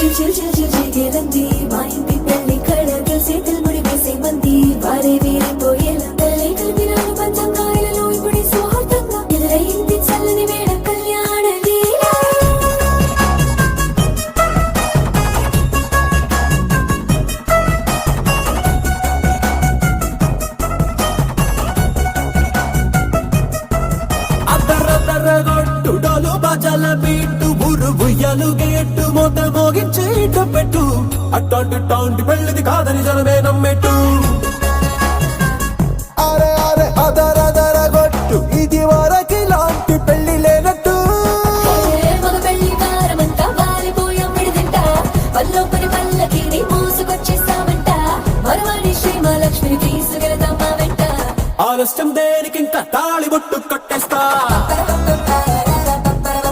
chill chill chill చిగేలంది మా ఇంటి పెళ్లి కళగా చేతులు ముడి వేసే మంది వారే వీరిపోయేలా తల్లి కలిపినాను పంచంగాయలలో ఇప్పుడు సౌహార్దంగా ఎదురైంది చల్లని వేళ కళ్యాణ లీల అద్దరద్దరగొట్టు డోలు బాజాల బీటు బుర్రు బుయ్యలు గేట్టు మొత్తం మోగించేట పెట్టు అట్టాంటి పెళ్ళిది కాదని జనమే నమ్మెట్టు